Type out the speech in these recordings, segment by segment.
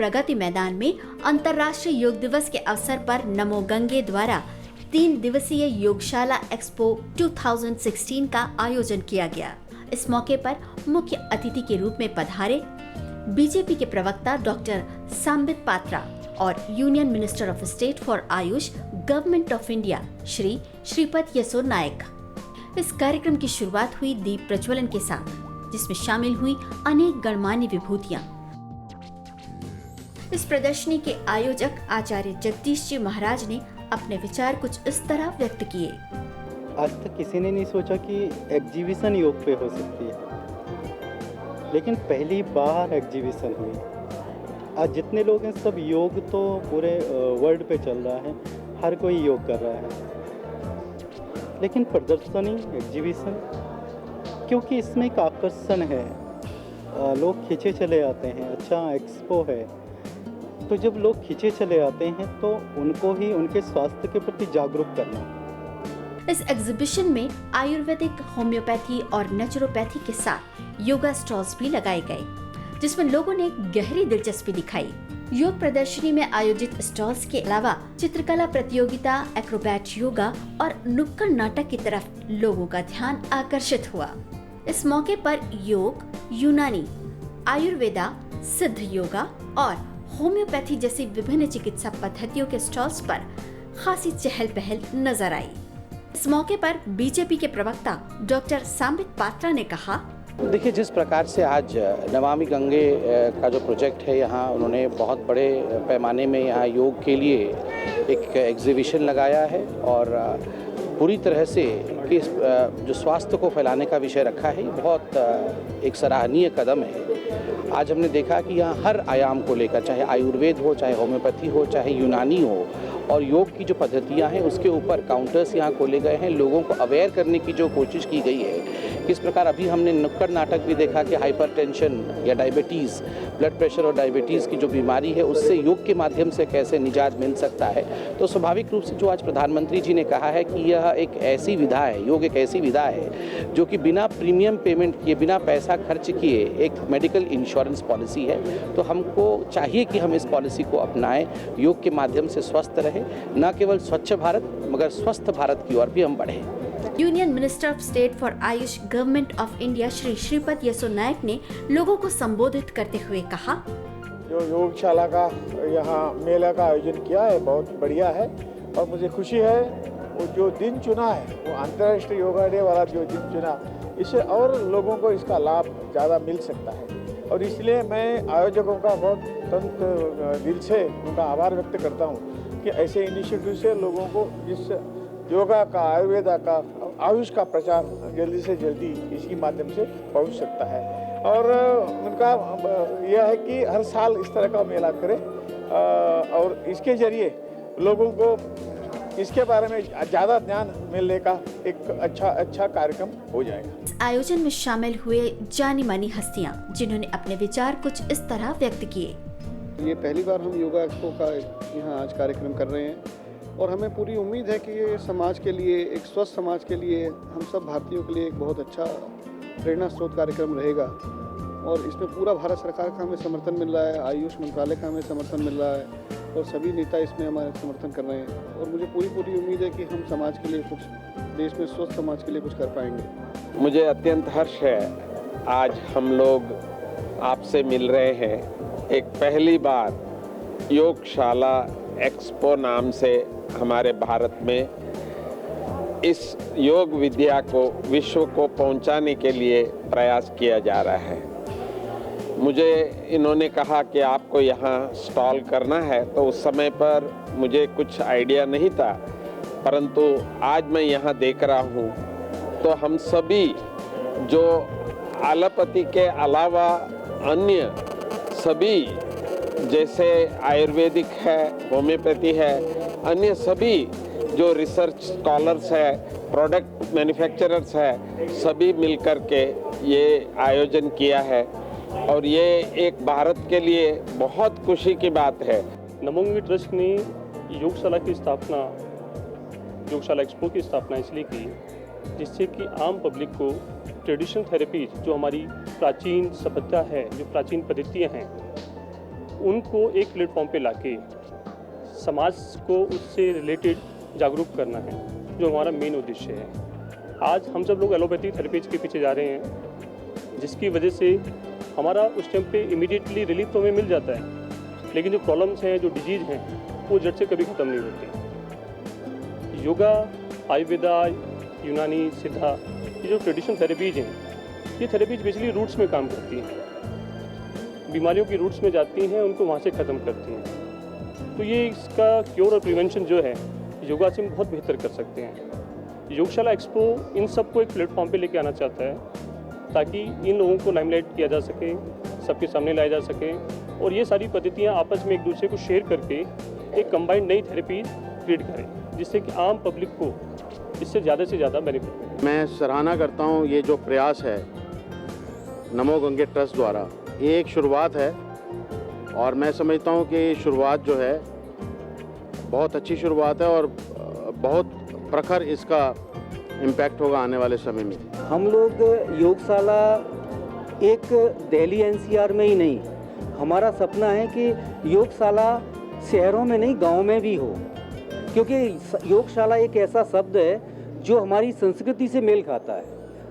प्रगति मैदान में अंतर्राष्ट्रीय योग दिवस के अवसर पर नमो गंगे द्वारा 3 दिवसीय योगशाला एक्सपो 2016 का आयोजन किया गया। इस मौके पर मुख्य अतिथि के रूप में पधारे बीजेपी के प्रवक्ता डॉक्टर सांबित पात्रा और union minister of state for AYUSH government of India Shri Shripad Yesso Naik. इस कार्यक्रम की शुरुआत हुई दीप प्रज्वलन के साथ, जिसमें शामिल हुई अनेक गणमान्य विभूतियां। इस प्रदर्शनी के आयोजक आचार्य जगदीश जी महाराज ने अपने विचार कुछ इस तरह व्यक्त किए। आज तक किसी ने नहीं सोचा कि एग्जीबिशन योग पे हो सकती है, लेकिन पहली बार एग्जीबिशन हुई। आज जितने लोग हैं सब योग तो पूरे वर्ल्ड पे चल रहा है, हर कोई योग कर रहा है, लेकिन प्रदर्शनी एग्जीबिशन क्योंकि इसमें एक आकर्षण है, लोग खींचे चले आते हैं। अच्छा एक्सपो है, तो जब लोग खींचे चले आते हैं तो उनको ही उनके स्वास्थ्य के प्रति जागरूक करना। इस एग्जीबिशन में आयुर्वेदिक, होम्योपैथी और नेचुरोपैथी के साथ योगा स्टॉल्स भी लगाए गए, जिसमें लोगों ने गहरी दिलचस्पी दिखाई। योग प्रदर्शनी में आयोजित स्टॉल्स के अलावा चित्रकला प्रतियोगिता, एक्रोबैट योगा और नुक्कड़ नाटक की तरफ लोगों का ध्यान आकर्षित हुआ। इस मौके पर योग, यूनानी, आयुर्वेदा, सिद्ध योगा और होम्योपैथी जैसी विभिन्न चिकित्सा पद्धतियों के स्टॉल्स पर खासी चहल पहल नजर आई। इस मौके पर बीजेपी के प्रवक्ता डॉक्टर सांबित पात्रा ने कहा, देखिए, जिस प्रकार से आज नमामि गंगे का जो प्रोजेक्ट है, यहाँ उन्होंने बहुत बड़े पैमाने में यहाँ योग के लिए एक एग्जीबिशन लगाया है और पूरी तरह से इस जो स्वास्थ्य को फैलाने का विषय रखा है, बहुत एक सराहनीय कदम है। आज हमने देखा कि यहाँ हर आयाम को लेकर, चाहे आयुर्वेद हो, चाहे होम्योपैथी हो, चाहे यूनानी हो, और योग की जो पद्धतियाँ हैं उसके ऊपर काउंटर्स यहाँ खोले गए हैं। लोगों को अवेयर करने की जो कोशिश की गई है, किस प्रकार अभी हमने नुक्कड़ नाटक भी देखा कि हाइपरटेंशन या डायबिटीज़, ब्लड प्रेशर और डायबिटीज़ की जो बीमारी है उससे योग के माध्यम से कैसे निजात मिल सकता है। तो स्वाभाविक रूप से जो आज प्रधानमंत्री जी ने कहा है कि यह एक ऐसी विधा है, योग एक ऐसी विधा है जो कि बिना प्रीमियम पेमेंट किए, बिना पैसा खर्च किए एक मेडिकल इंश्योरेंस पॉलिसी है। तो हमको चाहिए कि हम इस पॉलिसी को अपनाएं, योग के माध्यम से स्वस्थ रहे, न केवल स्वच्छ भारत मगर स्वस्थ भारत की ओर भी हम बढ़ें। Union minister of state for AYUSH government of India Shri Shripad Yesso Naik ने लोगों को संबोधित करते हुए कहा, जो योगशाला का यहाँ मेला का आयोजन किया है बहुत बढ़िया है और मुझे खुशी है। वो जो दिन चुना है, वो अंतर्राष्ट्रीय योगा डे वाला जो दिन चुना, इससे और लोगों को इसका लाभ ज़्यादा मिल सकता है और इसलिए मैं आयोजकों का बहुत दिल से उनका आभार व्यक्त करता हूँ कि ऐसे इनिशिएटिव से लोगों को इस योगा का, आयुर्वेदा का, आयुष का प्रचार जल्दी से जल्दी इसके माध्यम से पहुंच सकता है। और उनका यह है कि हर साल इस तरह का मेला करें और इसके जरिए लोगों को इसके बारे में ज़्यादा ज्ञान मिलने का एक अच्छा कार्यक्रम हो जाएगा। इस आयोजन में शामिल हुए जानी मानी हस्तियां, जिन्होंने अपने विचार कुछ इस तरह व्यक्त किए। ये पहली बार हम योगा एक्सपो का यहाँ आज कार्यक्रम कर रहे हैं और हमें पूरी उम्मीद है कि ये समाज के लिए, एक स्वस्थ समाज के लिए, हम सब भारतीयों के लिए एक बहुत अच्छा प्रेरणा स्रोत कार्यक्रम रहेगा और इसमें पूरा भारत सरकार का हमें समर्थन मिल रहा है, आयुष मंत्रालय का हमें समर्थन मिल रहा है और सभी नेता इसमें हमारा समर्थन कर रहे हैं और मुझे पूरी उम्मीद है कि हम समाज के लिए कुछ, देश में स्वस्थ समाज के लिए कुछ कर पाएंगे। मुझे अत्यंत हर्ष है आज हम लोग आपसे मिल रहे हैं। एक पहली बार योगशाला एक्सपो नाम से हमारे भारत में इस योग विद्या को विश्व को पहुंचाने के लिए प्रयास किया जा रहा है। मुझे इन्होंने कहा कि आपको यहाँ स्टॉल करना है, तो उस समय पर मुझे कुछ आइडिया नहीं था, परंतु आज मैं यहाँ देख रहा हूँ तो हम सभी जो एलोपैथी के अलावा अन्य सभी, जैसे आयुर्वेदिक है, होम्योपैथी है, अन्य सभी जो रिसर्च स्कॉलर्स है, प्रोडक्ट मैन्युफैक्चरर्स है, सभी मिलकर के ये आयोजन किया है और ये एक भारत के लिए बहुत खुशी की बात है। नमो गंगे ट्रस्ट ने योगशाला की स्थापना, योगशाला एक्सपो की स्थापना इसलिए की जिससे कि आम पब्लिक को ट्रेडिशनल थेरेपीज, जो हमारी प्राचीन सभ्यता है, जो प्राचीन पद्धतियाँ हैं, उनको एक प्लेटफॉर्म पे लाके समाज को उससे रिलेटेड जागरूक करना है, जो हमारा मेन उद्देश्य है। आज हम सब लोग एलोपैथी थेरेपीज के पीछे जा रहे हैं, जिसकी वजह से हमारा उस टाइम पे इमीडिएटली रिलीफ तो हमें मिल जाता है, लेकिन जो प्रॉब्लम्स हैं, जो डिजीज़ हैं, वो जड़ से कभी ख़त्म नहीं होती। योगा, आयुर्वेदा, यूनानी, सिद्धा, ये जो ट्रेडिशनल थेरेपीज हैं, ये थेरेपीज बेसिकली रूट्स में काम करती हैं, बीमारियों की रूट्स में जाती हैं, उनको वहाँ से ख़त्म करती हैं। तो ये इसका क्योर और प्रिवेंशन जो है योगा से हम बहुत बेहतर कर सकते हैं। योगशाला एक्सपो इन सबको एक प्लेटफॉर्म पे लेके आना चाहता है, ताकि इन लोगों को लाइमलाइट किया जा सके, सबके सामने लाया जा सके, और ये सारी पद्धतियाँ आपस में एक दूसरे को शेयर करके एक कंबाइंड नई थेरेपी क्रिएट करें, जिससे कि आम पब्लिक को इससे ज़्यादा बेनिफिट मिले। मैं सराहना करता हूँ ये जो प्रयास है नमो गंगे ट्रस्ट द्वारा, ये एक शुरुआत है, और मैं समझता हूँ कि शुरुआत जो है बहुत अच्छी शुरुआत है और बहुत प्रखर इसका इम्पैक्ट होगा आने वाले समय में। हम लोग योगशाला एक दिल्ली एनसीआर में ही नहीं, हमारा सपना है कि योगशाला शहरों में नहीं, गांव में भी हो, क्योंकि योगशाला एक ऐसा शब्द है जो हमारी संस्कृति से मेल खाता है,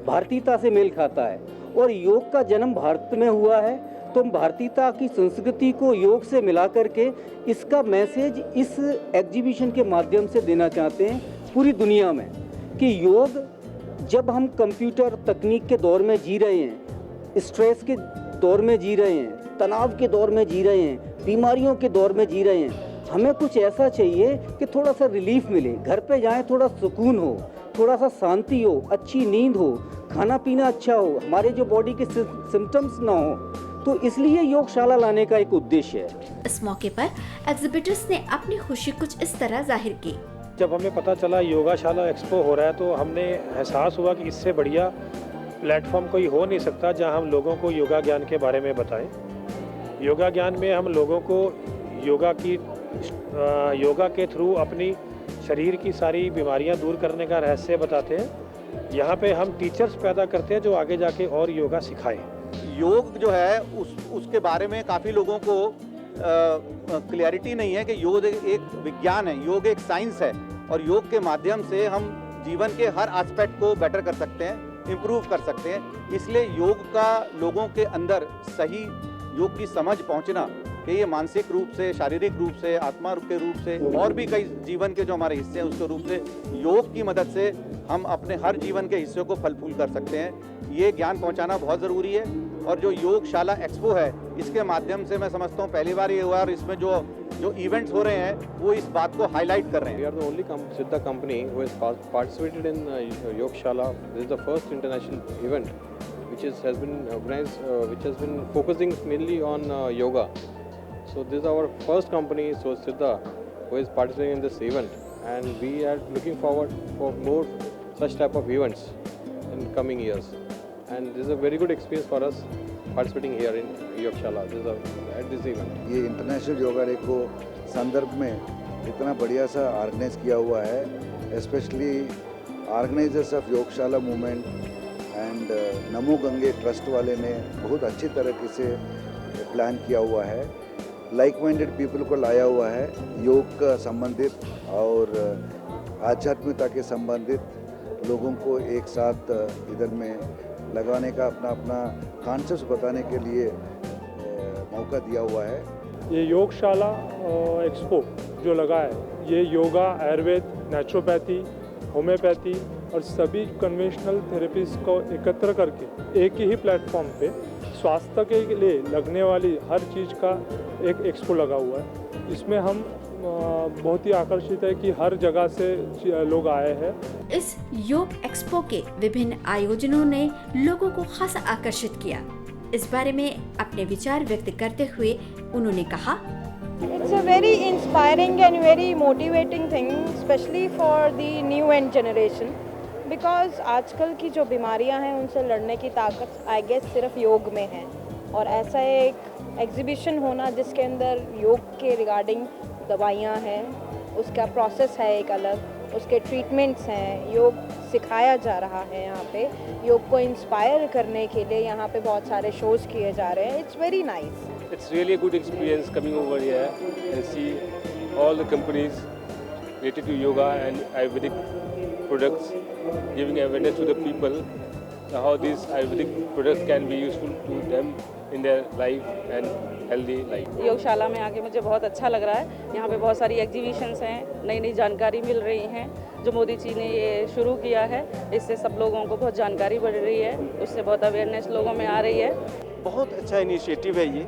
भारतीयता से मेल खाता है, और योग का जन्म भारत में हुआ है। तो हम भारतीयता की संस्कृति को योग से मिला करके इसका मैसेज इस एग्जीबिशन के माध्यम से देना चाहते हैं पूरी दुनिया में, कि योग, जब हम कंप्यूटर तकनीक के दौर में जी रहे हैं, स्ट्रेस के दौर में जी रहे हैं, तनाव के दौर में जी रहे हैं, बीमारियों के दौर में जी रहे हैं, हमें कुछ ऐसा चाहिए कि थोड़ा सा रिलीफ मिले, घर पे जाएं, थोड़ा सुकून हो, थोड़ा सा शांति हो, अच्छी नींद हो, खाना पीना अच्छा हो, हमारे जो बॉडी के सिम्टम्स ना हो। तो इसलिए योगशाला लाने का एक उद्देश्य है। इस मौके पर एग्जिबिटर्स ने अपनी खुशी कुछ इस तरह जाहिर की। जब हमें पता चला योगाशाला एक्सपो हो रहा है, तो हमने एहसास हुआ कि इससे बढ़िया प्लेटफॉर्म कोई हो नहीं सकता जहां हम लोगों को योगा ज्ञान के बारे में बताएं। योगा ज्ञान में हम लोगों को योगा के थ्रू अपनी शरीर की सारी बीमारियां दूर करने का रहस्य बताते हैं। यहाँ पे हम टीचर्स पैदा करते हैं जो आगे जाके और योगा सिखाएं। योग जो है उसके बारे में काफ़ी लोगों को क्लैरिटी नहीं है कि योग एक विज्ञान है, योग एक साइंस है, और योग के माध्यम से हम जीवन के हर एस्पेक्ट को बेटर कर सकते हैं, इम्प्रूव कर सकते हैं। इसलिए योग का लोगों के अंदर सही योग की समझ पहुंचना कि ये मानसिक रूप से, शारीरिक रूप से, आत्मा के रूप से, और भी कई जीवन के जो हमारे हिस्से हैं उसके रूप से योग की मदद से हम अपने हर जीवन के हिस्सों को फल फूल कर सकते हैं। ये ज्ञान पहुंचाना बहुत ज़रूरी है। और जो योगशाला एक्सपो है, इसके माध्यम से मैं समझता हूँ पहली बार ये हुआ, और इसमें जो इवेंट्स हो रहे हैं वो इस बात को हाईलाइट कर रहे हैं। We are the only Siddha company who has participated in Yogshala. This is the first international event which has been organized, which has been focusing mainly on yoga. So this is our first company, so Siddha, who is participating in this event, and we are looking forward for more such type of events in coming years. And this is a very good experience for us participating here in Yogshala. At this event. ये international yoga day को संदर्भ में इतना बढ़िया सा organise किया हुआ है, specially organisers of Yogshala movement and Namo Gange trust वाले ने बहुत अच्छी तरीके से प्लान किया हुआ है। लाइक माइंडेड पीपल को लाया हुआ है, योग का संबंधित और आध्यात्मिकता के संबंधित लोगों को एक साथ इधर में लगाने का अपना कॉन्सेप्ट बताने के लिए मौका दिया हुआ है। ये योगशाला एक्सपो जो लगा है, ये योगा, आयुर्वेद, नेचुरोपैथी, होम्योपैथी और सभी कन्वेंशनल थेरेपीज को एकत्र करके एक ही प्लेटफॉर्म पे स्वास्थ्य के लिए लगने वाली हर चीज़ का एक एक्सपो लगा हुआ है। इसमें हम बहुत ही आकर्षित है कि हर जगह से लोग आए हैं। इस योग एक्सपो के विभिन्न आयोजनों ने लोगों को खासा आकर्षित किया। इस बारे में अपने विचार व्यक्त करते हुए उन्होंने कहा, It's a very inspiring and very motivating thing, especially for the new and generation, because आजकल की जो बीमारियां हैं उनसे लड़ने की ताकत आई गेस सिर्फ योग में है। और ऐसा एक एग्जीबिशन होना जिसके अंदर योग के रिगार्डिंग दवाइयाँ हैं, उसका प्रोसेस है एक अलग, उसके ट्रीटमेंट्स हैं, योग सिखाया जा रहा है यहाँ पे, योग को इंस्पायर करने के लिए यहाँ पे बहुत सारे शोज़ किए जा रहे हैं। It's very nice. It's really a good experience coming over here and see all the companies related to yoga and Ayurvedic products, giving awareness to the people how these Ayurvedic products can be useful to them in their life and healthy life. योगशाला में आके मुझे बहुत अच्छा लग रहा है। यहाँ पे बहुत सारी एग्जीबिशंस हैं, नई नई जानकारी मिल रही हैं। जो मोदी जी ने ये शुरू किया है, इससे सब लोगों को बहुत जानकारी बढ़ रही है, उससे बहुत अवेयरनेस लोगों में आ रही है। बहुत अच्छा इनिशिएटिव है ये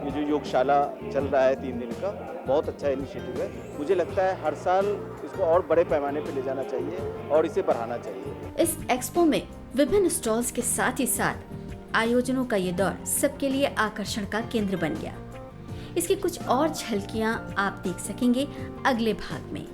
जो योगशाला चल रहा है 3 दिन का, बहुत अच्छा इनिशिएटिव है। मुझे लगता है हर साल इसको और बड़े पैमाने पे ले जाना चाहिए और इसे बढ़ाना चाहिए। इस एक्सपो में विभिन्न स्टॉल्स के साथ ही साथ आयोजनों का ये दौर सबके लिए आकर्षण का केंद्र बन गया। इसकी कुछ और झलकियां आप देख सकेंगे अगले भाग में।